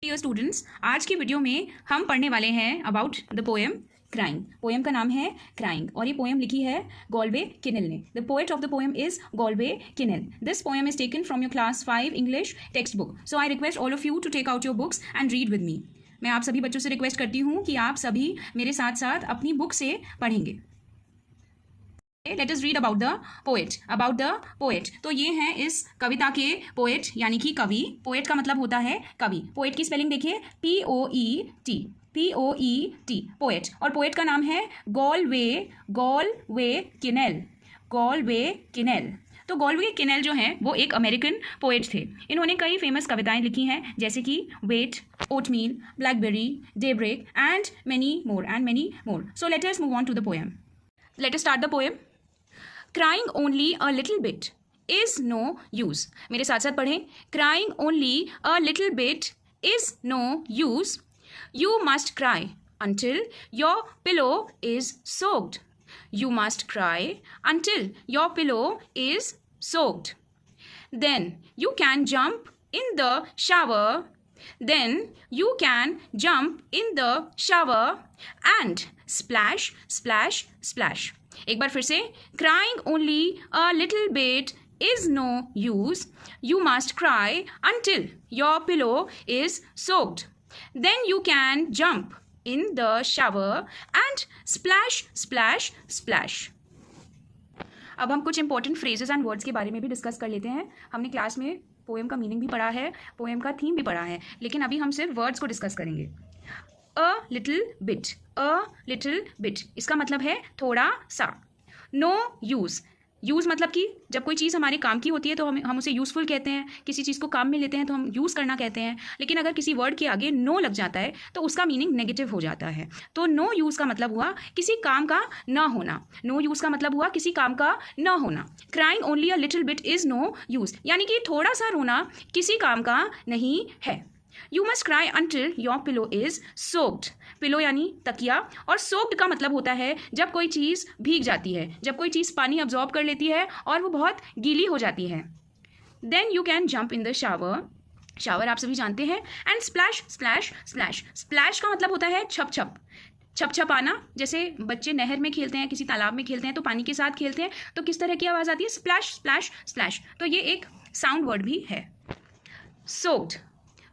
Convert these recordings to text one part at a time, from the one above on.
Dear students, आज की video में हम पढ़ने वाले हैं about the poem crying. Poem का नाम है क्राइंग और ये पोएम लिखी है गॉलवे किनेल ने। The poet of the poem is Galway Kinnell. This poem is taken from your class 5 English text book. So I request all of you to take out your books and read with me. मैं आप सभी बच्चों से request करती हूँ कि आप सभी मेरे साथ साथ अपनी बुक से पढ़ेंगे। Let us read about the poet. About the poet, तो ये हैं इस कविता के पोएट यानी कि कवि। पोएट का मतलब होता है कवि। पोएट की स्पेलिंग देखिए, POET, POET, पोएट। और पोएट का नाम है गॉलवे किनेल। गॉलवे किनेल। तो गॉलवे किनेल जो हैं वो एक अमेरिकन पोएट थे। इन्होंने कई फेमस कविताएं लिखी हैं जैसे कि wet, oatmeal, blackberry, daybreak and many more. So let us move on to the poem. Let us start the poem. Crying only a little bit is no use. मेरे साथ साथ पढ़ें। Crying only a little bit is no use. You must cry until your pillow is soaked. You must cry until your pillow is soaked. Then you can jump in the shower. Then you can jump in the shower and splash, splash, splash. एक बार फिर से। Crying only a little bit is no use. You must cry until your pillow is soaked. Then you can jump in the shower and splash, splash, splash. अब हम कुछ important phrases and words के बारे में भी discuss कर लेते हैं। हमने क्लास में पोएम का मीनिंग भी पढ़ा है, पोएम का थीम भी पढ़ा है, लेकिन अभी हम सिर्फ वर्ड्स को डिस्कस करेंगे। अ लिटिल बिट, अ लिटिल बिट, इसका मतलब है थोड़ा सा। नो यूज़, यूज़ मतलब कि जब कोई चीज़ हमारे काम की होती है तो हम उसे यूज़फुल कहते हैं। किसी चीज़ को काम में लेते हैं तो हम यूज़ करना कहते हैं। लेकिन अगर किसी वर्ड के आगे नो लग जाता है तो उसका मीनिंग नेगेटिव हो जाता है। तो नो यूज़ का मतलब हुआ किसी काम का ना होना। नो यूज़ का मतलब हुआ किसी काम का ना होना। Crying only a little bit is no use, यानी कि थोड़ा सा रोना किसी काम का नहीं है। You must cry until your pillow is soaked. Pillow यानी तकिया, और soaked का मतलब होता है जब कोई चीज़ भीग जाती है, जब कोई चीज़ पानी अब्जॉर्ब कर लेती है और वो बहुत गीली हो जाती है। Then you can jump in the shower. Shower आप सभी जानते हैं। And splash, splash, splash. Splash का मतलब होता है छप छप, छप छप आना। जैसे बच्चे नहर में खेलते हैं, किसी तालाब में खेलते हैं तो पानी के साथ खेलते हैं तो किस तरह की आवाज़ आती है? Splash, splash, splash. तो ये एक साउंड वर्ड भी है। सोक्ड,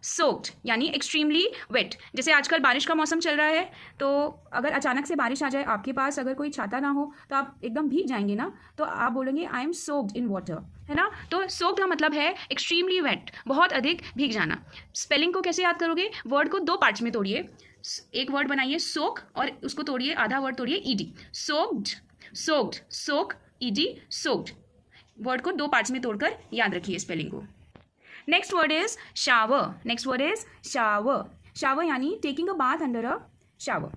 सोक्ड यानी एक्सट्रीमली वेट। जैसे आजकल बारिश का मौसम चल रहा है तो अगर अचानक से बारिश आ जाए, आपके पास अगर कोई छाता ना हो तो आप एकदम भीग जाएंगे ना, तो आप बोलेंगे I am soaked in water, है ना। तो सोक्ड का मतलब है एक्सट्रीमली वेट, बहुत अधिक भीग जाना। स्पेलिंग को कैसे याद करोगे? वर्ड को दो पार्ट्स में तोड़िए। एक वर्ड बनाइए सोक और उसको तोड़िए, आधा वर्ड तोड़िए E D. Soaked, soaked, soak, E D, soaked. Word को दो पार्ट्स में तोड़कर याद रखिए स्पेलिंग को। Next word is shower. Next word is shower. Shower यानी taking a bath under a shower,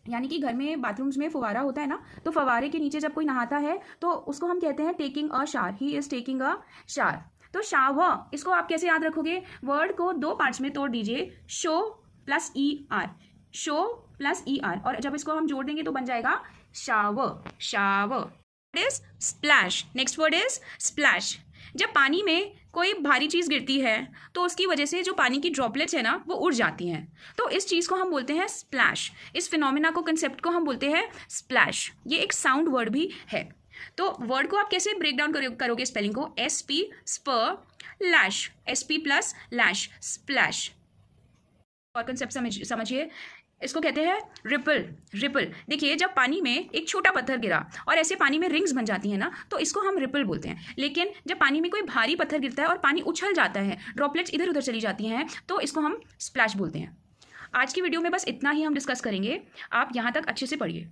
यानी कि घर में बाथरूम्स में फुवारा होता है ना, तो फवारे के नीचे जब कोई नहाता है तो उसको हम कहते हैं taking a shower. He is taking a shower. तो शावर, इसको आप कैसे याद रखोगे? वर्ड को दो पार्ट्स में तोड़ दीजिए। Show plus ER, show plus ER, और जब इसको हम जोड़ देंगे तो बन जाएगा shower, shower. Is splash. Next word is splash. जब पानी में कोई भारी चीज़ गिरती है तो उसकी वजह से जो पानी की ड्रॉपलेट्स है ना वो उड़ जाती हैं, तो इस चीज़ को हम बोलते हैं स्प्लैश। इस फिनोमिना को, कंसेप्ट को हम बोलते हैं स्प्लैश। ये एक साउंड वर्ड भी है। तो वर्ड को आप कैसे ब्रेक डाउन करोगे स्पेलिंग को? SP स्पर लैश, SP प्लस लैश, स्प्लैश। और कंसेप्ट समझिए, इसको कहते हैं रिपल। रिपल, देखिए जब पानी में एक छोटा पत्थर गिरा और ऐसे पानी में रिंग्स बन जाती हैं ना, तो इसको हम रिपल बोलते हैं। लेकिन जब पानी में कोई भारी पत्थर गिरता है और पानी उछल जाता है, ड्रॉपलेट्स इधर उधर चली जाती हैं, तो इसको हम स्प्लैश बोलते हैं। आज की वीडियो में बस इतना ही हम डिस्कस करेंगे। आप यहाँ तक अच्छे से पढ़िए।